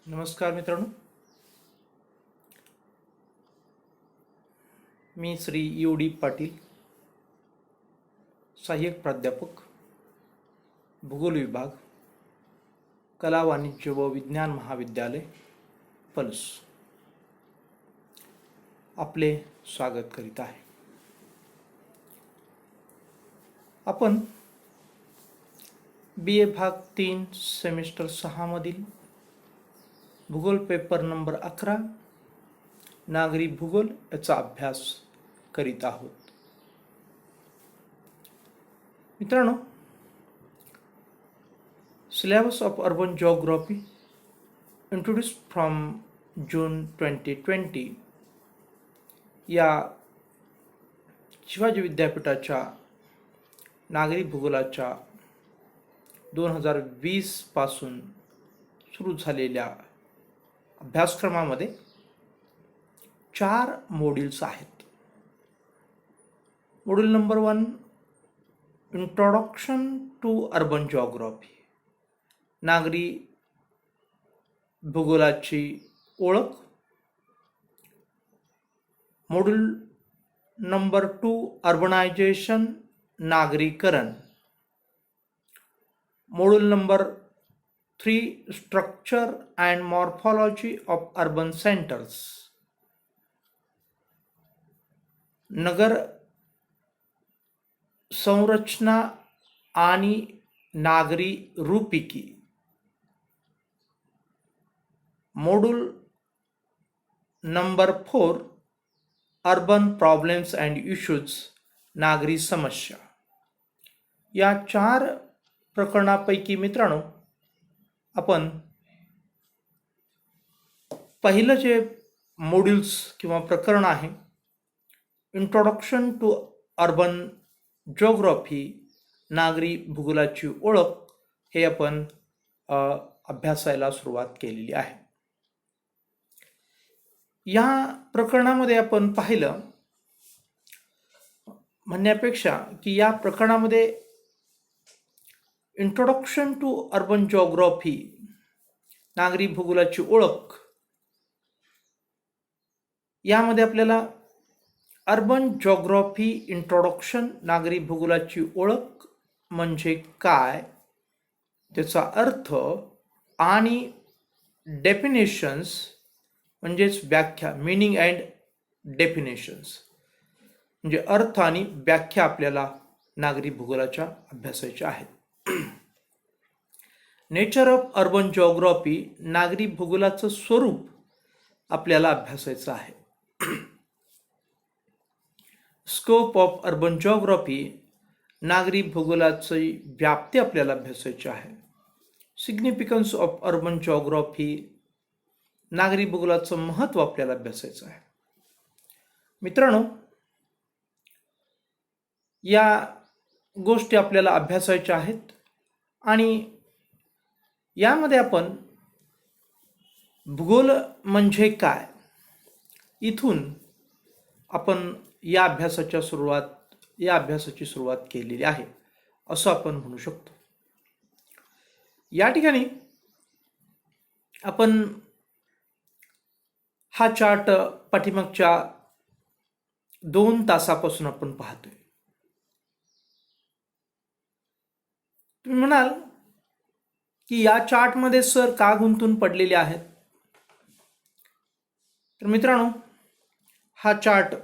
नमस्कार मित्रांनो, मी श्री यू.डी. पाटील, सहाय्यक प्राध्यापक, भूगोल विभाग, कला वाणिज्य व विज्ञान महाविद्यालय, पलस, आपले स्वागत करीत आहे. आपण BA भाग 3 सेमिस्टर 6 मधील भूगोल पेपर नंबर 11 नागरी भूगोल याचा अभ्यास करीत आहोत. मित्रांनो, syllabus of urban geography introduced from June 2020 या शिवाजी विद्यापीठाच्या नागरी भूगोलाच्या 2020 पासून सुरू झालेल्या अभ्यासक्रमामध्ये 4 मॉड्यूल्स आहेत. Module number 1 introduction to urban geography, नागरी भूगोलाची ओळख. मॉड्यूल नंबर 2 अर्बनायझेशन, नागरीकरण. Module number 3 structure and morphology of urban centres, नगर संरचना आणि नागरी रूपिकी. Module number 4 urban problems and issues, नागरी समस्या. या 4 प्रकरणापैकी मित्रांनो, आपण पहिलं जे मॉड्यूल्स किंवा प्रकरण आहे इंट्रोडक्शन टू अर्बन जिओग्राफी, नागरी भूगोलाची ओळख, हे आपण अभ्यासायला सुरुवात केलेली आहे. या प्रकरणामध्ये आपण पाहिलं म्हणण्यापेक्षा की या प्रकरणामध्ये इंट्रोडक्शन टू अर्बन जिओग्राफी, नागरी भूगोलाची ओळख, यामध्ये आपल्याला अर्बन जिओग्राफी इंट्रोडक्शन, नागरी भूगोलाची ओळख म्हणजे काय, त्याचा अर्थ आणि डेफिनेशन्स म्हणजेच व्याख्या, मीनिंग अँड डेफिनेशन्स म्हणजे अर्थ आणि व्याख्या आपल्याला नागरी भूगोलाच्या अभ्यासाच्या आहेत. नेचर ऑफ अर्बन जिओग्राफी, नागरी भूगोलाचं स्वरूप आपल्याला अभ्यासायचं आहे. स्कोप ऑफ अर्बन जिओग्राफी, नागरी भूगोलाची व्याप्ती आपल्याला अभ्यासायची आहे. सिग्निफिकन्स ऑफ अर्बन जिओग्राफी, नागरी भूगोलाचं महत्त्व आपल्याला अभ्यासायचं आहे. मित्रांनो, या गोष्टी आपल्याला अभ्यासायच्या आहेत आणि यामध्ये आपण भूगोल म्हणजे काय, इथून आपण या अभ्यासाची सुरुवात केलेली आहे असं आपण म्हणू शकतो. या ठिकाणी आपण हा चार्ट पाठीमागच्या 2 तासापासून आपण पाहतोय. तुम्ही म्हणाल की या चार्टमध्ये सर का गुंतून पडलेले आहेत? तर मित्रांनो, हा चार्ट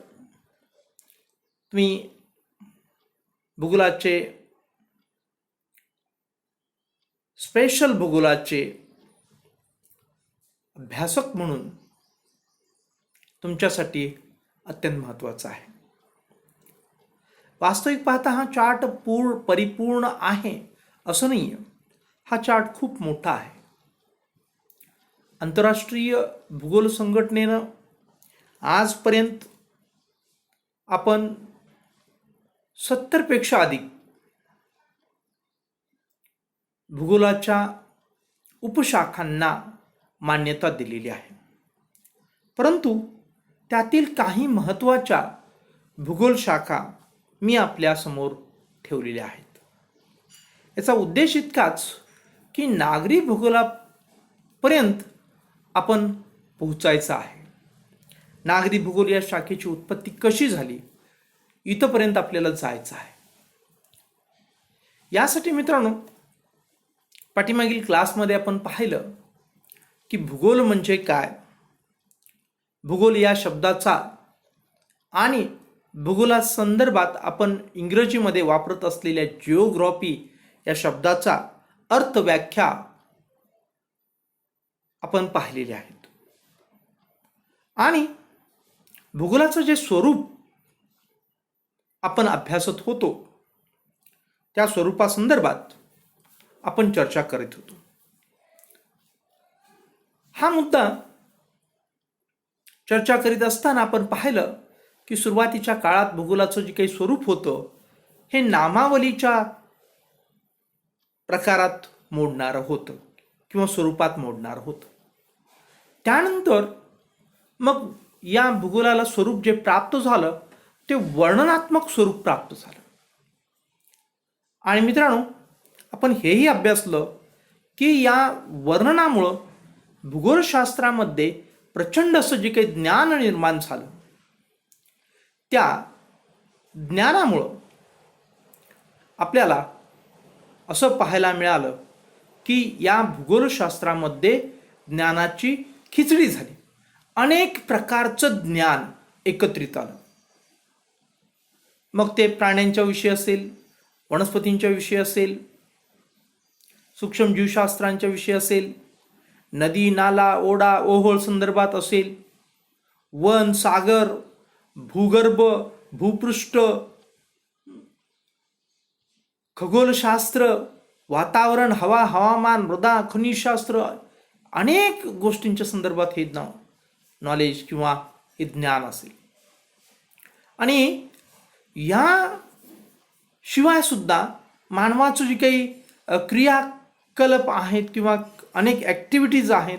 तुम्ही भूगोलाचे स्पेशल भूगोलाचे अभ्यासक म्हणून तुमच्यासाठी अत्यंत महत्त्वाचा आहे. वास्तविक पाहता हा चार्ट परिपूर्ण आहे असं नाही आहे. हा चार्ट खूप मोठा आहे. आंतरराष्ट्रीय भूगोल संघटनेनं आजपर्यंत आपण 70 पेक्षा अधिक भूगोलाच्या उपशाखांना मान्यता दिलेली आहे. परंतु त्यातील काही महत्त्वाच्या भूगोल शाखा मी आपल्या समोर ठेवलेल्या आहेत. याचा उद्देश इतकाच की नागरी भूगोलापर्यंत आपण पोहोचायचं आहे. नागरी भूगोल या शाखेची उत्पत्ती कशी झाली इथपर्यंत आपल्याला जायचं आहे. यासाठी मित्रांनो, पाठीमागील क्लासमध्ये आपण पाहिलं की भूगोल म्हणजे काय, भूगोल या शब्दाचा आणि भूगोला संदर्भात आपण इंग्रजीमध्ये वापरत असलेल्या जिओग्राफी या शब्दाचा अर्थ व्याख्या आपण पाहिलेली आहेत. आणि भूगोलाचं जे स्वरूप आपण अभ्यासत होतो त्या स्वरूपासंदर्भात आपण चर्चा करत होतो. हा मुद्दा चर्चा करीत असताना आपण पाहिलं की सुरुवातीच्या काळात भूगोलाचं जे काही स्वरूप होतं हे नामावलीच्या प्रकारात मोडणारं होतं किंवा स्वरूपात मोडणारं होतं. त्यानंतर मग या भूगोलाला स्वरूप जे प्राप्त झालं ते वर्णनात्मक स्वरूप प्राप्त झालं. आणि मित्रांनो, आपण हेही अभ्यासलं की या वर्णनामुळं भूगोलशास्त्रामध्ये प्रचंड असं जे काही ज्ञान निर्माण झालं, त्या ज्ञानामुळं आपल्याला असं पाहायला मिळालं की या भूगोलशास्त्रामध्ये ज्ञानाची खिचडी झाली. अनेक प्रकारचं ज्ञान एकत्रित आलं. मग ते प्राण्यांच्या विषयी असेल, वनस्पतींच्या विषयी असेल, सूक्ष्म जीवशास्त्रांच्या विषयी असेल, नदी नाला ओढा ओहोळ संदर्भात असेल, वन सागर भूगर्भ भूपृष्ठ खगोलशास्त्र वातावरण हवा हवामान मृदा खनिजशास्त्र अनेक गोष्टींच्या संदर्भात हे नॉलेज किंवा हे ज्ञान असेल. आणि या शिवाय सुद्धा मानवाचं जी काही क्रियाकलाप आहेत किंवा अनेक ॲक्टिव्हिटीज आहेत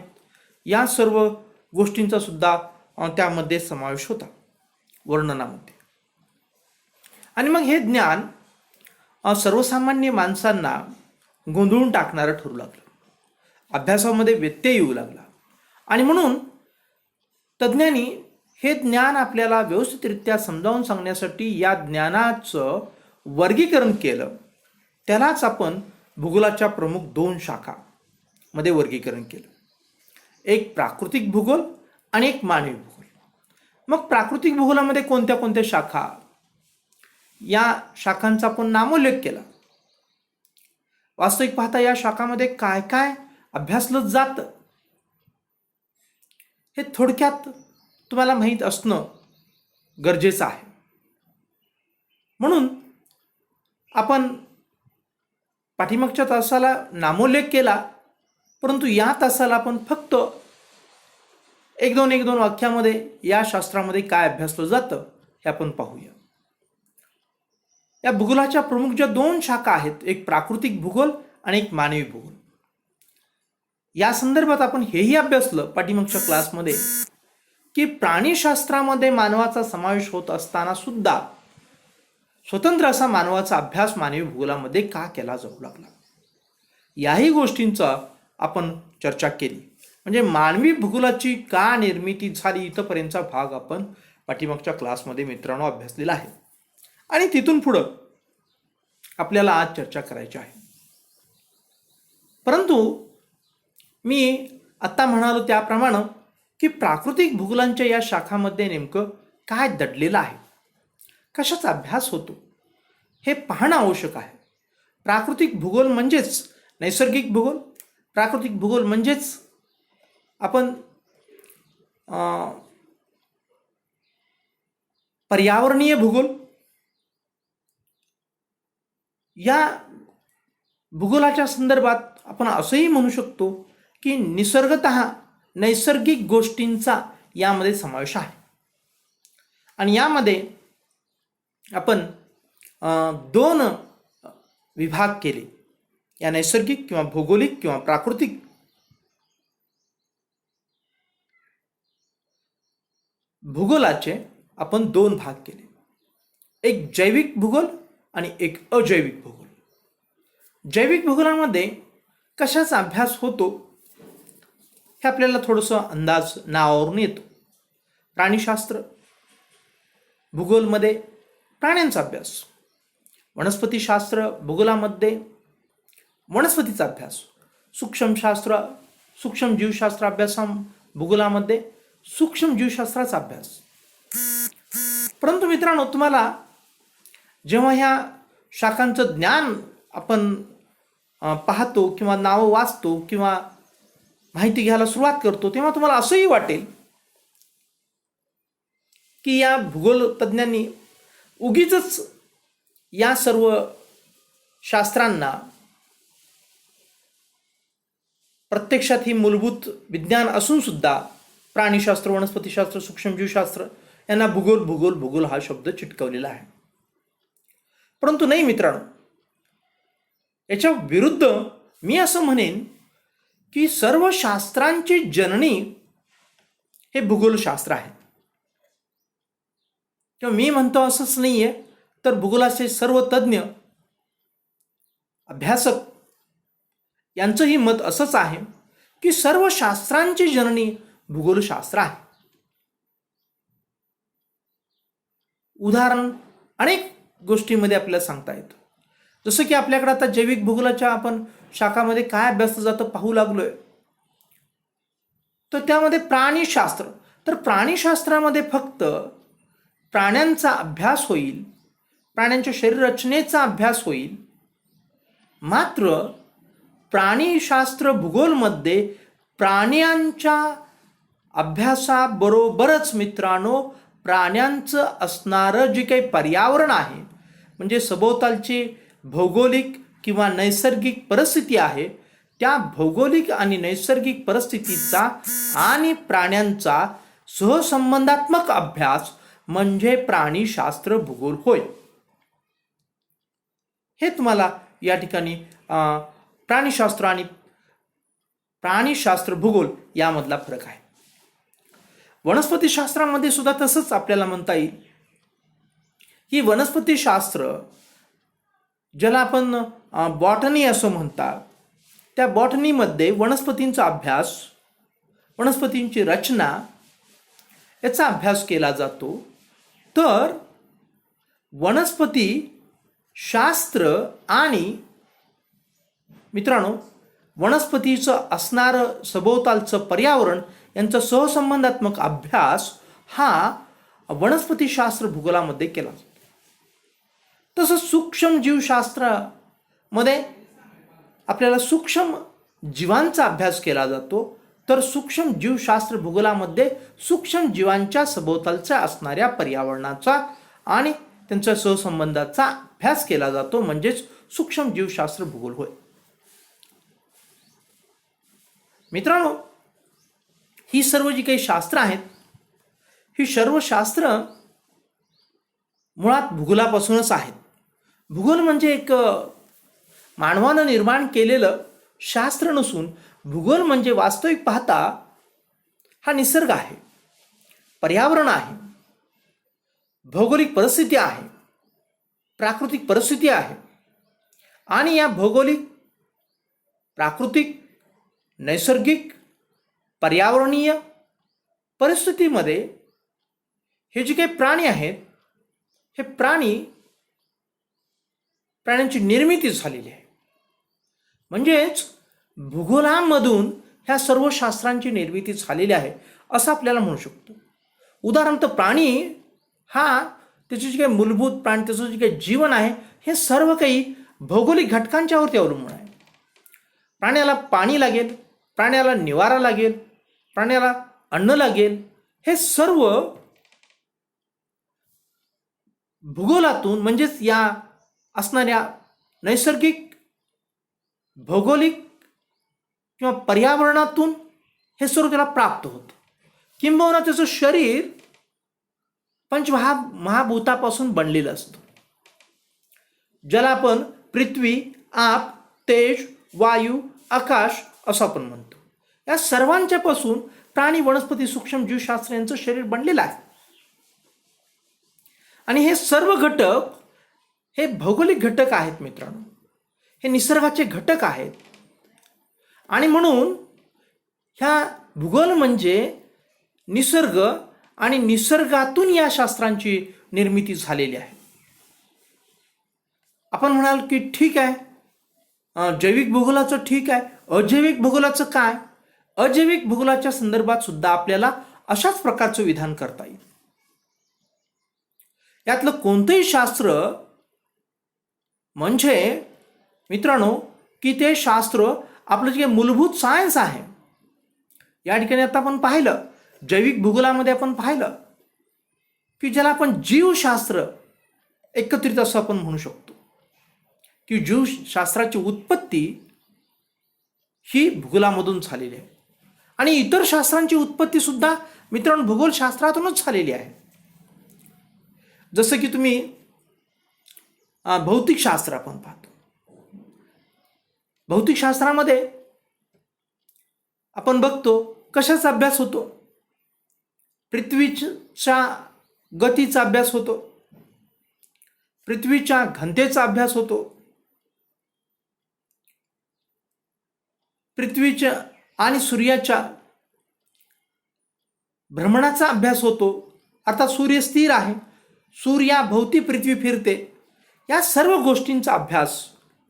या सर्व गोष्टींचा सुद्धा त्यामध्ये समावेश होता वर्णनामध्ये. आणि मग हे ज्ञान सर्वसामान्य माणसांना गोंधळून टाकणारं ठरू लागलं, अभ्यासामध्ये व्यत्यय येऊ लागला. आणि म्हणून तज्ज्ञांनी हे ज्ञान आपल्याला व्यवस्थितरित्या समजावून सांगण्यासाठी या ज्ञानाचं वर्गीकरण केलं. त्यालाच आपण भूगोलाच्या प्रमुख 2 शाखामध्ये वर्गीकरण केलं, एक प्राकृतिक भूगोल आणि एक मानवी भूगोल. मग प्राकृतिक भूगोलामध्ये कोणत्या कोणत्या शाखा, या शाखांचा आपण नामोल्लेख केला. वास्तविक पाहता या शाखामध्ये काय काय अभ्यासलं जातं हे थोडक्यात तुम्हाला माहीत असणं गरजेचं आहे. म्हणून आपण पाठीमागच्या तासाला नामोल्लेख केला, परंतु या तासाला आपण फक्त एक दोन वाक्यामध्ये या शास्त्रामध्ये काय अभ्यासलं जातं हे आपण पाहूया. या भूगोलाच्या प्रमुख ज्या 2 शाखा आहेत, एक प्राकृतिक भूगोल आणि एक मानवी भूगोल. या संदर्भात आपण हेही अभ्यासलं पाठीमागच्या क्लासमध्ये की प्राणीशास्त्रामध्ये मानवाचा समावेश होत असताना सुद्धा स्वतंत्र असा मानवाचा अभ्यास मानवी भूगोलामध्ये का केला जाऊ लागला, याही गोष्टींचा आपण चर्चा केली. म्हणजे मानवी भूगोलाची का निर्मिती झाली इथपर्यंतचा भाग आपण पाठीमागच्या क्लासमध्ये मित्रांनो अभ्यासलेला आहे. आणि तिथून पुढं आपल्याला आज चर्चा करायची आहे. परंतु मी आत्ता म्हणालो त्याप्रमाणे की प्राकृतिक भूगोलांच्या या शाखामध्ये नेमकं काय दडलेलं आहे, कशाचा अभ्यास होतो हे पाहणं आवश्यक आहे. प्राकृतिक भूगोल म्हणजेच नैसर्गिक भूगोल, प्राकृतिक भूगोल म्हणजेच आपण पर्यावरणीय भूगोल. या भूगोलाच्या संदर्भात आपण असंही म्हणू शकतो की निसर्गतः नैसर्गिक गोष्टींचा यामध्ये समावेश आहे. आणि यामध्ये आपण 2 विभाग केले, या नैसर्गिक किंवा भौगोलिक किंवा प्राकृतिक. भूगोलाचे आपण 2 भाग केले, एक जैविक भूगोल आणि एक अजैविक भूगोल. जैविक भूगोलामध्ये कशाचा अभ्यास होतो हे आपल्याला थोडंसं अंदाज नावावरून येतो. प्राणीशास्त्र, भूगोलमध्ये प्राण्यांचा अभ्यास, वनस्पतीशास्त्र भूगोलामध्ये वनस्पतीचा अभ्यास, सूक्ष्मशास्त्र सूक्ष्म जीवशास्त्र अभ्यास भूगोलामध्ये सूक्ष्म जीवशास्त्राचा अभ्यास. परंतु मित्रांनो, तुम्हाला जेव्हा ह्या शाखांचं ज्ञान आपण पाहतो किंवा नावं वाचतो किंवा माहिती घ्यायला सुरुवात करतो, तेव्हा तुम्हाला असंही वाटेल की या भूगोल तज्ज्ञांनी उगीचच या सर्व शास्त्रांना प्रत्यक्षात ही मूलभूत विज्ञान असून सुद्धा प्राणीशास्त्र, वनस्पतीशास्त्र, सूक्ष्मजीवशास्त्र यांना भूगोल भूगोल भूगोल हा शब्द चिटकवलेला आहे. परंतु नाही मित्रांनो, याच्या विरुद्ध मी असं म्हणेन की सर्व शास्त्रांची जननी हे भूगोलशास्त्र आहे. किंवा मी म्हणतो असंच नाही आहे, तर भूगोलाचे सर्व तज्ज्ञ अभ्यासक यांचंही मत असंच आहे की सर्व शास्त्रांची जननी भूगोलशास्त्र आहे. उदाहरण अनेक गोष्टींमध्ये आपल्याला सांगता येतं. जसं की आपल्याकडे आता जैविक भूगोलाच्या आपण शाखामध्ये काय अभ्यासलं जातं पाहू लागलोय, तर त्यामध्ये प्राणीशास्त्र. तर प्राणीशास्त्रामध्ये फक्त प्राण्यांचा अभ्यास होईल, प्राण्यांच्या शरीर रचनेचा अभ्यास होईल. मात्र प्राणीशास्त्र भूगोलमध्ये प्राण्यांच्या अभ्यासाबरोबरच मित्रांनो, प्राण्यांचं असणारं जे काही पर्यावरण आहे, म्हणजे सभोवतालची भौगोलिक किंवा नैसर्गिक परिस्थिती आहे, त्या भौगोलिक आणि नैसर्गिक परिस्थितीचा आणि प्राण्यांचा सहसंबंधात्मक अभ्यास म्हणजे प्राणीशास्त्र भूगोल होय. हे तुम्हाला या ठिकाणी प्राणीशास्त्र आणि प्राणीशास्त्र भूगोल यामधला फरक आहे. वनस्पतीशास्त्रामध्ये सुद्धा तसंच आपल्याला म्हणता येईल की वनस्पतीशास्त्र, ज्याला आपण बॉटनी असं म्हणतात, त्या बॉटनीमध्ये वनस्पतींचा अभ्यास, वनस्पतींची रचना याचा अभ्यास केला जातो. तर वनस्पती शास्त्र आणि मित्रांनो, वनस्पतीचं असणारं सभोवतालचं पर्यावरण यांचा सहसंबंधात्मक अभ्यास हा वनस्पतीशास्त्र भूगोलामध्ये केला जातो. तसंच सूक्ष्म जीवशास्त्रामध्ये आपल्याला सूक्ष्म जीवांचा अभ्यास केला जातो. तर सूक्ष्म जीवशास्त्र भूगोलामध्ये सूक्ष्म जीवांच्या सभोवतालच्या असणाऱ्या पर्यावरणाचा आणि त्यांच्या सहसंबंधाचा अभ्यास केला जातो, म्हणजेच सूक्ष्म जीवशास्त्र भूगोल होय. मित्रांनो, ही सर्व जी काही शास्त्र आहेत, ही सर्व शास्त्र मुळात भूगोलापासूनच आहेत. भूगोल म्हणजे एक मानवानं निर्माण केलेलं शास्त्र नसून, भूगोल म्हणजे वास्तविक पाहता हा निसर्ग आहे, पर्यावरण आहे, भौगोलिक परिस्थिती आहे, प्राकृतिक परिस्थिती आहे. आणि या भौगोलिक, प्राकृतिक, नैसर्गिक, पर्यावरणीय परिस्थितीमध्ये हे जे काही प्राणी आहेत, हे प्राण्यांची निर्मिती झालेली आहे. म्हणजेच भूगोलामधून ह्या सर्व शास्त्रांची निर्मिती झालेली आहे असं आपल्याला म्हणू शकतो. उदाहरणार्थ, प्राणी हा त्याचे जे काही मूलभूत प्राणी, त्याचं जे काही जीवन आहे, हे सर्व काही भौगोलिक घटकांच्यावरती अवलंबून आहे. प्राण्याला पाणी लागेल, प्राण्याला निवारा लागेल, प्राण्याला अन्न लागेल. हे सर्व भूगोलातून, म्हणजेच या असणाऱ्या नैसर्गिक, भौगोलिक किंवा पर्यावरणातून हे सर्व त्याला प्राप्त होतं. किंबहुना त्याचं शरीर महाभूतापासून बनलेलं असतं, ज्याला आपण पृथ्वी, आप, तेज, वायू, आकाश असं आपण म्हणतो. या सर्वांच्या पासून प्राणी, वनस्पती, सूक्ष्म जीवशास्त्र यांचं शरीर बनलेलं आहे. आणि हे सर्व घटक हे भौगोलिक घटक आहेत मित्रांनो, हे निसर्गाचे घटक आहेत. आणि म्हणून ह्या भूगोल म्हणजे निसर्ग आणि निसर्गातून या शास्त्रांची निर्मिती झालेली आहे. आपण म्हणाल की ठीक आहे, जैविक भूगोलाचं ठीक आहे, अजैविक भूगोलाचं काय? अजैविक भूगोलाच्या संदर्भात सुद्धा आपल्याला अशाच प्रकारचं विधान करता येईल. यातलं कोणतंही शास्त्र म्हणजे मित्रांनो की ते शास्त्र आपलं जे मूलभूत सायन्स आहे, या ठिकाणी आता आपण पाहिलं जैविक भूगोलामध्ये आपण पाहिलं की ज्याला आपण जीवशास्त्र एकत्रित असं आपण म्हणू शकतो की जीवशास्त्राची उत्पत्ती ही भूगोलामधून झालेली आहे आणि इतर शास्त्रांची उत्पत्ती सुद्धा मित्रांनो भूगोलशास्त्रातूनच झालेली आहे. जसं की तुम्ही भौतिकशास्त्र आपण पाहतो. भौतिकशास्त्रामध्ये आपण बघतो कशाचा अभ्यास होतो? पृथ्वीच्या गतीचा अभ्यास होतो, पृथ्वीच्या घनतेचा अभ्यास होतो, पृथ्वीच्या आणि सूर्याच्या भ्रमणाचा अभ्यास होतो. अर्थात सूर्य स्थिर आहे, सूर्याभोवती पृथ्वी फिरते, या सर्व गोष्टींचा अभ्यास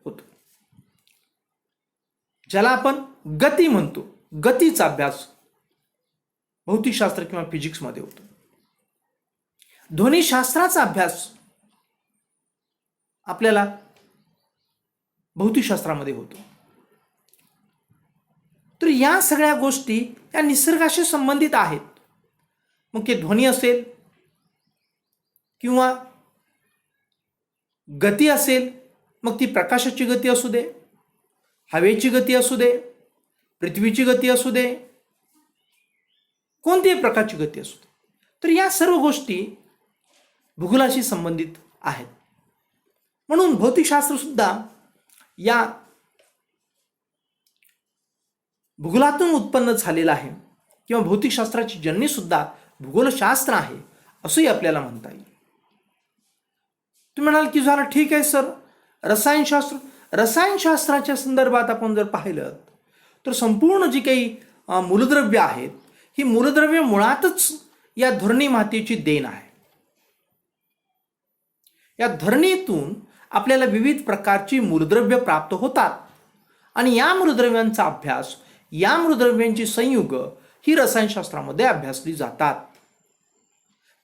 होतो, ज्याला आपण गती म्हणतो. गतीचा अभ्यास भौतिकशास्त्र किंवा फिजिक्समध्ये होतो. ध्वनिशास्त्राचा अभ्यास आपल्याला भौतिकशास्त्रामध्ये होतो. तर या सगळ्या गोष्टी या निसर्गाशी संबंधित आहेत. मग ते ध्वनी असेल किंवा गती असेल, मग ती प्रकाशाची गती असू दे, हवेची गती असू दे, पृथ्वीची गती असू दे, कोणत्याही प्रकारची गती असू दे, तर या सर्व गोष्टी भूगोलाशी संबंधित आहेत. म्हणून भौतिकशास्त्र सुद्धा या भूगोलातून उत्पन्न झालेलं आहे किंवा भौतिकशास्त्राची जननी सुद्धा भूगोलशास्त्र आहे असंही आपल्याला म्हणता येईल. तुम्ही म्हणाल की झालं ठीक आहे सर, रसायनशास्त्र. रसायनशास्त्राच्या संदर्भात आपण जर पाहिलं तर संपूर्ण जी काही मूलद्रव्य आहेत, ही मूलद्रव्य मुळातच या धरणी मातेची देण आहे. या धरणीतून आपल्याला विविध प्रकारची मूलद्रव्य प्राप्त होतात आणि या मूलद्रव्यांचा अभ्यास, या मूलद्रव्यांची संयुग ही रसायनशास्त्रामध्ये अभ्यासली जातात.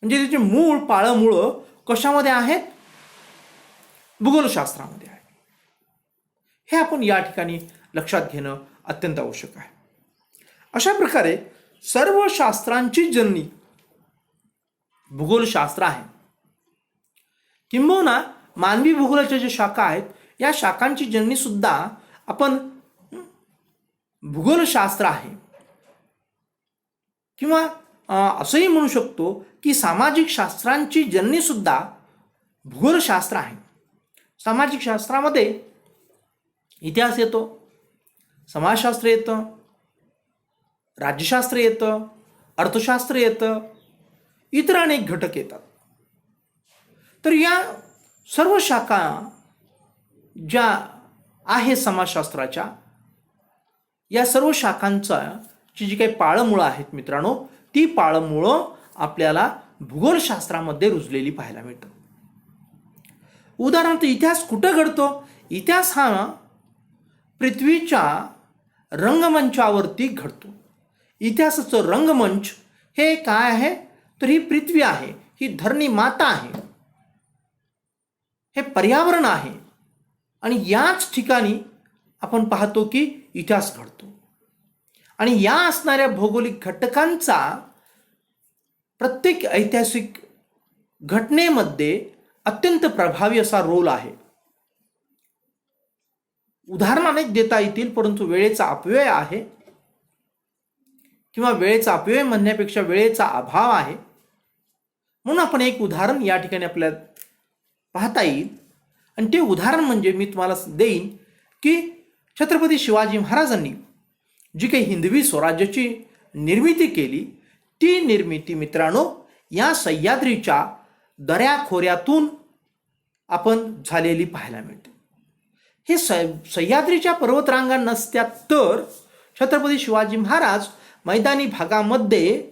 म्हणजे त्याचे मूळ पाळमुळं कशामध्ये आहेत? भूगोलशास्त्रामध्ये आहे. हे आपण या ठिकाणी लक्षात घेणं अत्यंत आवश्यक आहे. अशा प्रकारे सर्व शास्त्रांची जननी भूगोलशास्त्र आहे. किंबहुना मानवी भूगोलाच्या ज्या शाखा आहेत, या शाखांची जननी सुद्धा आपण भूगोलशास्त्र आहे. किंवा असंही म्हणू शकतो की सामाजिक शास्त्रांची जननी सुद्धा भूगोलशास्त्र आहे. सामाजिक शास्त्रामध्ये इतिहास येतो, समाजशास्त्र येतं, राज्यशास्त्र येतं, अर्थशास्त्र येतं, इतर अनेक घटक येतात. तर या सर्व शाखा ज्या आहे समाजशास्त्राच्या, या सर्व शाखांची जी काही पाळमुळं आहेत मित्रांनो, ती पाळमुळं आपल्याला भूगोलशास्त्रामध्ये रुजलेली पाहायला मिळतं. उदाहरणार्थ इतिहास कुठं घडतो? इतिहास हा पृथ्वीच्या रंगमंचावरती घडतो. इतिहासाचं रंगमंच हे काय आहे? तर ही पृथ्वी आहे, ही धरणी माता आहे, हे पर्यावरण आहे आणि याच ठिकाणी आपण पाहतो की इतिहास घडतो. आणि या असणाऱ्या भौगोलिक घटकांचा प्रत्येक ऐतिहासिक घटनेमध्ये अत्यंत प्रभावी असा रोल आहे. उदाहरण अनेक देता येतील, परंतु वेळेचा अपव्यय आहे किंवा वेळेचा अपव्यय म्हणण्यापेक्षा वेळेचा अभाव आहे. म्हणून आपण एक उदाहरण या ठिकाणी आपल्याला पाहता येईल आणि ते उदाहरण म्हणजे मी तुम्हाला देईन की छत्रपती शिवाजी महाराजांनी जी काही हिंदवी स्वराज्याची निर्मिती केली, ती निर्मिती मित्रांनो या सह्याद्रीच्या दऱ्याखोऱ्यातून आपण झालेली पाहायला मिळते. हे सह्याद्रीच्या पर्वतरांगा नसत्या तर छत्रपती शिवाजी महाराज मैदानी भागामध्ये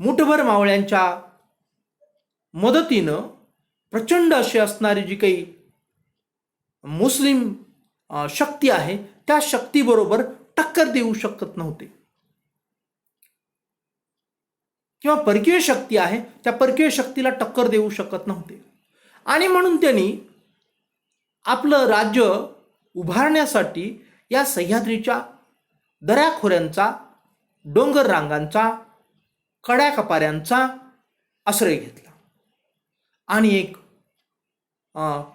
मुठभर मावळ्यांच्या मदतीनं प्रचंड अशी असणारी जी काही मुस्लिम शक्ती आहे त्या शक्तीबरोबर टक्कर देऊ शकत नव्हते, किंवा परकीय शक्ती आहे त्या परकीय शक्तीला टक्कर देऊ शकत नव्हते. आणि म्हणून त्यांनी आपलं राज्य उभारण्यासाठी या सह्याद्रीच्या दऱ्याखोऱ्यांचा, डोंगर रांगांचा, कड्या कपाऱ्यांचा आश्रय घेतला आणि एक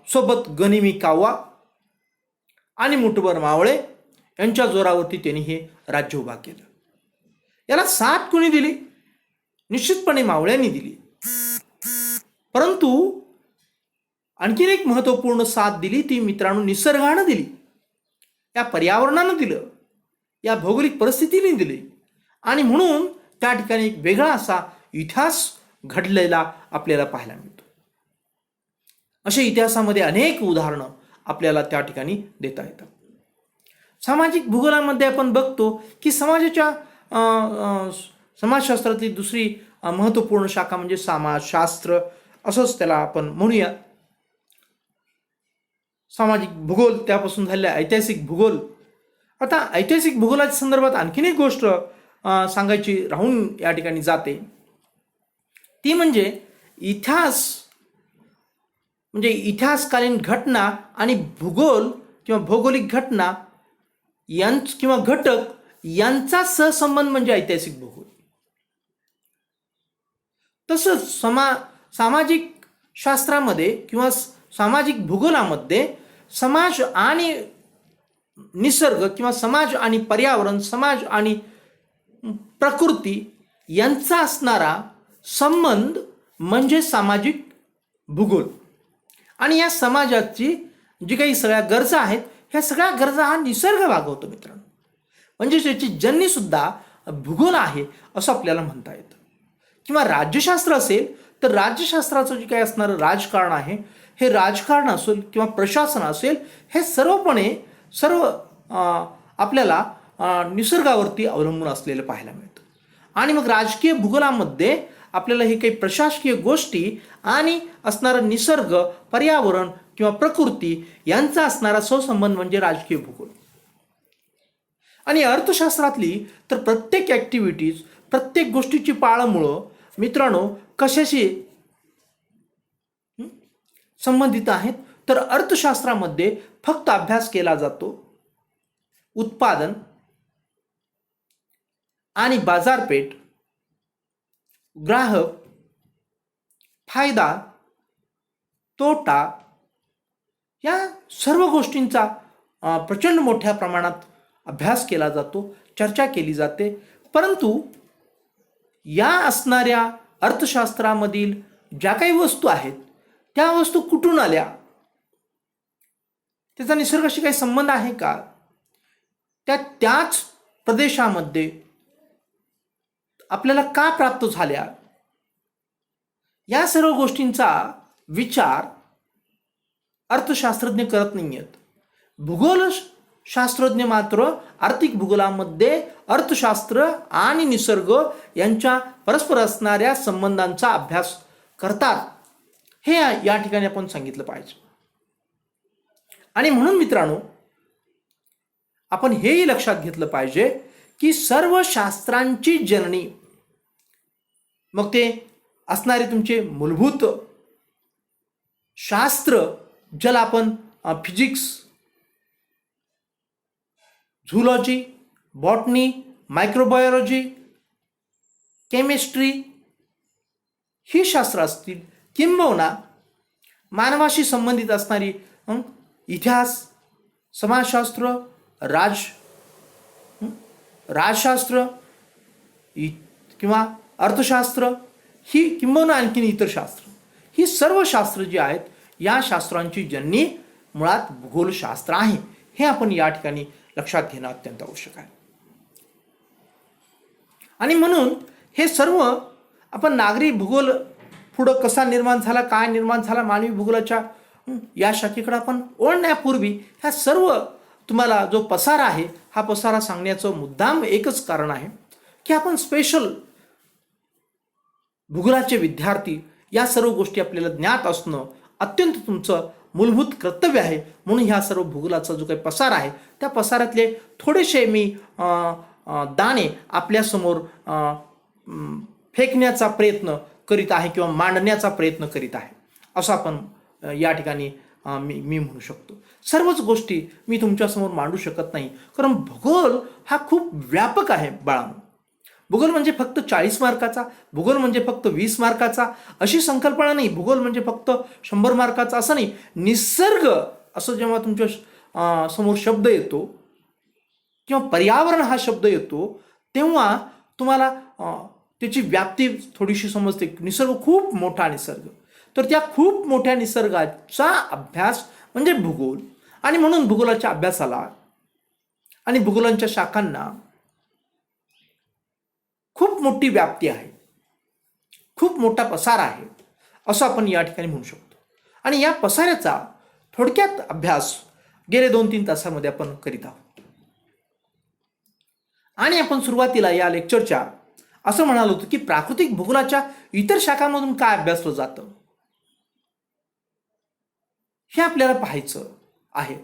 सोबत गनिमी कावा आणि मुठभर मावळे यांच्या जोरावरती त्यांनी हे राज्य उभा केलं. याला साथ कोणी दिली? निश्चितपणे मावळ्यांनी दिली. परंतु आणखीन एक महत्त्वपूर्ण साथ दिली ती मित्रांनो निसर्गानं दिली, या पर्यावरणानं दिलं, या भौगोलिक परिस्थितीने दिली. आणि म्हणून त्या ठिकाणी एक वेगळा असा इतिहास घडलेला आपल्याला पाहायला मिळतो. अशा इतिहासामध्ये अनेक उदाहरणं आपल्याला त्या ठिकाणी देता येतात. सामाजिक भूगोलामध्ये आपण बघतो की समाजशास्त्रातली दुसरी महत्त्वपूर्ण शाखा म्हणजे समाजशास्त्र, असंच त्याला आपण म्हणूया. सामाजिक भूगोल त्यापासून झालेला ऐतिहासिक भूगोल. आता ऐतिहासिक भूगोलाच्या संदर्भात आणखीन एक गोष्ट सांगायची राहून या ठिकाणी जाते, ती म्हणजे इतिहास म्हणजे इतिहासकालीन घटना आणि भूगोल किंवा भौगोलिक घटना किंवा घटक यांचा सहसंबंध म्हणजे ऐतिहासिक भूगोल. तसंच सामाजिक शास्त्रामध्ये किंवा सामाजिक भूगोलामध्ये समाज आणि निसर्ग किंवा समाज आणि पर्यावरण, समाज आणि प्रकृती यांचा असणारा संबंध म्हणजे सामाजिक भूगोल. आणि या समाजाची जी काही सगळ्या गरजा आहेत ह्या सगळ्या गरजा हा निसर्ग भागवतो मित्रांनो. म्हणजे त्याची जननी सुद्धा भूगोल आहे असं आपल्याला म्हणता येतं. किंवा राज्यशास्त्र असेल तर राज्यशास्त्राचं जे काही असणारं राजकारण आहे, हे राजकारण असेल किंवा प्रशासन असेल, हे सर्व आपल्याला निसर्गावरती अवलंबून असलेलं पाहायला मिळतं. आणि मग राजकीय भूगोलामध्ये आपल्याला हे काही प्रशासकीय गोष्टी आणि असणारं निसर्ग, पर्यावरण किंवा प्रकृती यांचा असणारा सहसंबंध म्हणजे राजकीय भूगोल. आणि अर्थशास्त्रातली तर प्रत्येक ॲक्टिव्हिटीज, प्रत्येक गोष्टीची पाळंमुळं मित्रांनो कशाशी संबंधित आहेत, तर अर्थशास्त्रामध्ये फक्त अभ्यास केला जातो उत्पादन आणि बाजारपेठ, ग्राहक, फायदा, तोटा या सर्व गोष्टींचा प्रचंड मोठ्या प्रमाणात अभ्यास केला जातो, चर्चा केली जाते. परंतु या असणाऱ्या अर्थशास्त्रामधील ज्या काही वस्तू आहेत त्या वस्तू कुठून आल्या, त्याचा निसर्गाशी काही संबंध आहे का, त्याच प्रदेशामध्ये आपल्याला का प्राप्त झाल्या, या सर्व गोष्टींचा विचार अर्थशास्त्रज्ञ करत नाही आहेत. भूगोलशास्त्रज्ञ मात्र आर्थिक भूगोलामध्ये अर्थशास्त्र आणि निसर्ग यांच्या परस्पर असणाऱ्या संबंधांचा अभ्यास करतात, हे या ठिकाणी आपण सांगितलं पाहिजे. आणि म्हणून मित्रांनो आपण हेही लक्षात घेतलं पाहिजे की सर्व शास्त्रांची जननी, मग ते असणारे तुमचे मूलभूत शास्त्र ज्याला आपण physics, zoology, botany, microbiology, chemistry ही शास्त्र असतील, किंबहुना मानवाशी संबंधित असणारी इतिहास, समाजशास्त्र, राजशास्त्र किंवा अर्थशास्त्र ही, किंबहुना आणखीन इतर शास्त्र, ही सर्व शास्त्र जी आहेत या शास्त्रांची जननी मुळात भूगोलशास्त्र आहे. हे आपण या ठिकाणी लक्षात घेणं अत्यंत आवश्यक आहे. आणि म्हणून हे सर्व आपण नागरी भूगोल पुढं कसा निर्माण झाला, काय निर्माण झाला, मानवी भूगोलाच्या या शाखेकडे आपण ओढण्यापूर्वी ह्या सर्व तुम्हाला जो पसारा आहे हा पसारा सांगण्याचं मुद्दाम एकच कारण आहे की आपण स्पेशल भूगोलाचे विद्यार्थी, या सर्व गोष्टी आपल्याला ज्ञात असणं अत्यंत तुमचं मूलभूत कर्तव्य आहे. म्हणून ह्या सर्व भूगोलाचा जो काही पसार आहे त्या पसारातले थोडेसे मी दाणे आपल्यासमोर फेकण्याचा प्रयत्न करीत आहे किंवा मांडण्याचा प्रयत्न करीत आहे, असं आपण या ठिकाणी मी म्हणू शकतो. सर्वच गोष्टी मी तुमच्यासमोर मांडू शकत नाही, कारण भूगोल हा खूप व्यापक आहे बाळांनो. भूगोल म्हणजे फक्त 40 मार्काचा, भूगोल म्हणजे फक्त 20 मार्काचा अशी संकल्पना नाही. भूगोल म्हणजे फक्त 100 मार्काचा असं नाही. निसर्ग असं जेव्हा तुमच्या समोर शब्द येतो किंवा पर्यावरण हा शब्द येतो तेव्हा तुम्हाला त्याची व्याप्ती थोडीशी समजते. निसर्ग खूप मोठा निसर्ग, तर त्या खूप मोठ्या निसर्गाचा अभ्यास म्हणजे भूगोल. आणि म्हणून भूगोलाच्या अभ्यासाला आणि भूगोलांच्या शाखांना खूप मोठी व्याप्ती आहे, खूप मोठा पसार आहे, असं आपण या ठिकाणी म्हणू शकतो. आणि या पसाऱ्याचा थोडक्यात अभ्यास गेले 2-3 तासामध्ये आपण करीत आहोत. आणि आपण सुरुवातीला या लेक्चरच्या असं म्हणालो होतो की प्राकृतिक भूगोलाच्या इतर शाखांमधून काय अभ्यासलं जातं हे आपल्याला पाहायचं आहे.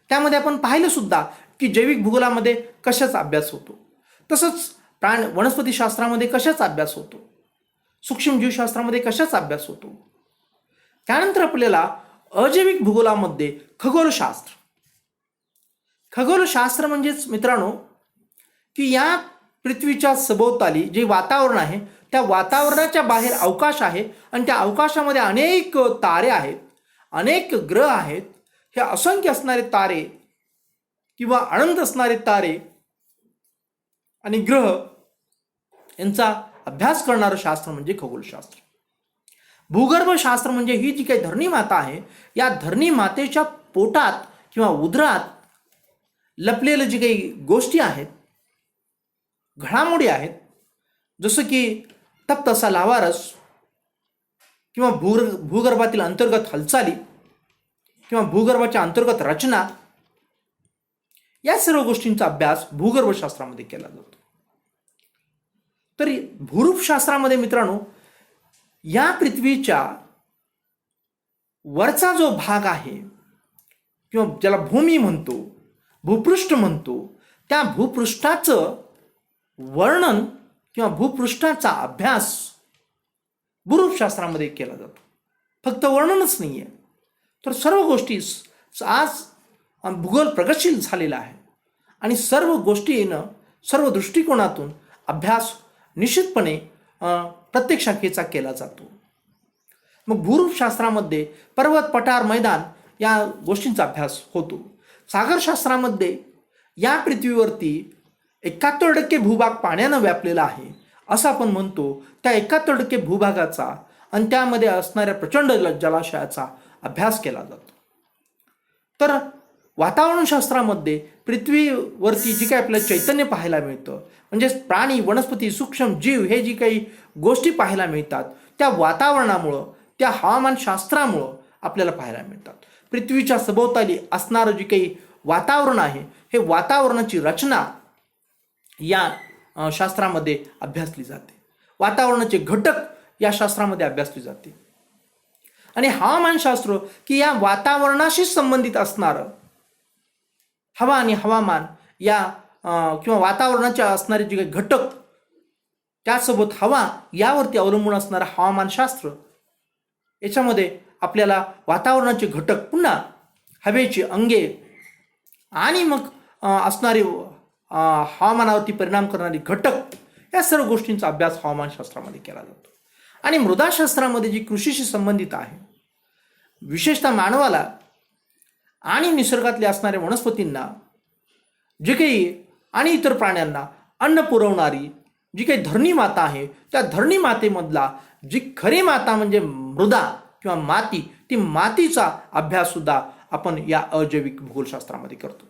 त्यामध्ये आपण पाहिलं सुद्धा की जैविक भूगोलामध्ये कशाचा अभ्यास होतो, तसंच वनस्पतीशास्त्रामध्ये कशाचा अभ्यास होतो, सूक्ष्मजीवशास्त्रामध्ये कशाचा अभ्यास होतो. त्यानंतर आपल्याला अजैविक भूगोलामध्ये खगोलशास्त्र म्हणजेच मित्रांनो की या पृथ्वीच्या सभोवताली जे वातावरण आहे त्या वातावरणाच्या बाहेर अवकाश आहे आणि त्या अवकाशामध्ये अनेक तारे आहेत, अनेक ग्रह आहेत. हे असंख्य असणारे तारे किंवा अनंत असणारे तारे आणि ग्रह यांचा अभ्यास करणारं शास्त्र म्हणजे खगोलशास्त्र. भूगर्भशास्त्र म्हणजे ही जी काही धरणी माता आहे या धरणी मातेच्या पोटात किंवा उदरात लपलेलं जी काही गोष्टी आहेत, घडामोडी आहेत, जसं की तप्त असा लावारस किंवा भूगर्भातील अंतर्गत हालचाली किंवा भूगर्भाच्या अंतर्गत रचना, या सर्व गोष्टींचा अभ्यास भूगर्भशास्त्रामध्ये केला जातो. तर भूरूपशास्त्रामध्ये मित्रांनो या पृथ्वीच्या वरचा जो भाग आहे किंवा ज्याला भूमी म्हणतो, भूपृष्ठ म्हणतो, त्या भूपृष्ठाचं वर्णन किंवा भूपृष्ठाचा अभ्यास भूरूपशास्त्रामध्ये केला जातो. फक्त वर्णनच नाही आहे, तर सर्व गोष्टी आज भूगोल प्रगतशील झालेला आहे आणि सर्व गोष्टीनं सर्व दृष्टिकोनातून अभ्यास निश्चितपणे प्रत्येक शाखेचा केला जातो. मग भूरूपशास्त्रामध्ये पर्वत, पठार, मैदान या गोष्टींचा अभ्यास होतो. सागरशास्त्रामध्ये या पृथ्वीवरती 71% भूभाग पाण्यानं व्यापलेला आहे असं आपण म्हणतो. त्या 71% भूभागाचा आणि त्यामध्ये असणाऱ्या प्रचंड जलाशयाचा अभ्यास केला जातो. तर वातावरणशास्त्रामध्ये पृथ्वीवरती जी काही आपल्याला चैतन्य पाहायला मिळतं, म्हणजेच प्राणी, वनस्पती, सूक्ष्म जीव हे जी काही गोष्टी पाहायला मिळतात त्या वातावरणामुळं, त्या हवामानशास्त्रामुळं आपल्याला पाहायला मिळतात. पृथ्वीच्या सभोवताली असणारं जे काही वातावरण आहे हे वातावरणाची रचना या शास्त्रामध्ये अभ्यासली जाते. वातावरणाचे घटक या शास्त्रामध्ये अभ्यासली जाते. आणि हवामानशास्त्र की या वातावरणाशी संबंधित असणारं हवा आणि हवामान या किंवा वातावरणाच्या असणारे जे काही घटक, त्यासोबत हवा यावरती अवलंबून असणारं हवामानशास्त्र, याच्यामध्ये आपल्याला वातावरणाचे घटक, पुन्हा हवेची अंगे आणि मग असणारे हवामानावरती परिणाम करणारे घटक, या सर्व गोष्टींचा अभ्यास हवामानशास्त्रामध्ये केला जातो. आणि मृदाशास्त्रामध्ये जी कृषीशी संबंधित आहे, विशेषतः मानवाला आणि निसर्गातल्या असणाऱ्या वनस्पतींना जे काही आणि इतर प्राण्यांना अन्न पुरवणारी जी काही धरणी माता आहे त्या धरणी मातेमधला जी खरी माता म्हणजे मृदा किंवा माती, ती मातीचा अभ्यास सुद्धा आपण या अजैविक भूगोलशास्त्रामध्ये करतो.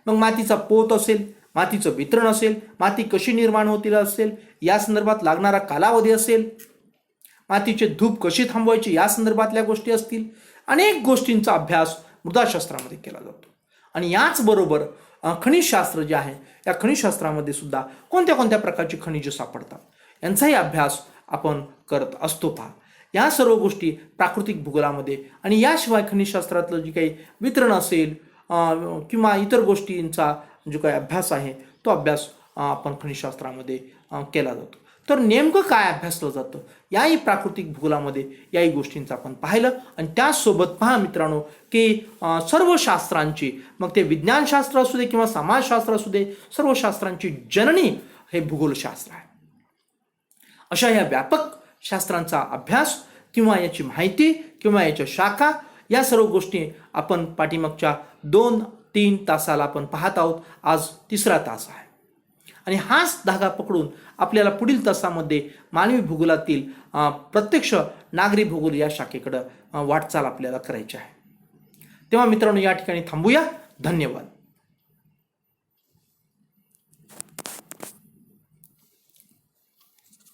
मग मातीचा पोत असेल, मातीचं वितरण असेल, माती कशी निर्माण होतील असेल या संदर्भात लागणारा कालावधी असेल, मातीचे धूप कशी थांबवायची या संदर्भातल्या गोष्टी असतील, अनेक गोष्टींचा अभ्यास मृदाशास्त्रामध्ये केला जातो. आणि याचबरोबर खनिजशास्त्र जे आहे या खनिजशास्त्रामध्ये सुद्धा कोणत्या कोणत्या प्रकारची खनिजे सापडतात यांचाही अभ्यास आपण करत असतो पहा. या सर्व गोष्टी प्राकृतिक भूगोलामध्ये आणि याशिवाय खनिजशास्त्रातलं जे काही वितरण असेल किंवा इतर गोष्टींचा जो काही अभ्यास आहे तो अभ्यास आपण खनिजशास्त्रामध्ये केला जातो. तर नेमकं काय अभ्यासलं जातं याही प्राकृतिक भूगोलामध्ये याही गोष्टींचं आपण पाहिलं. आणि त्याचसोबत पहा मित्रांनो की सर्व शास्त्रांची, मग ते विज्ञानशास्त्र असू दे किंवा समाजशास्त्र असू दे, सर्व शास्त्रांची जननी हे भूगोलशास्त्र आहे. अशा या व्यापक शास्त्रांचा अभ्यास किंवा याची माहिती किंवा याच्या शाखा या सर्व गोष्टी आपण पाठीमागच्या 2-3 तासाला आपण पाहत आहोत. आज 3रा तास आहे आणि हाच धागा पकडून आपल्याला पुढील तासामध्ये मानवी भूगोलातील प्रत्यक्ष नागरी भूगोल या शाखेकडे वाटचाल आपल्याला करायची आहे. तेव्हा मित्रांनो या ठिकाणी थांबूया. धन्यवाद.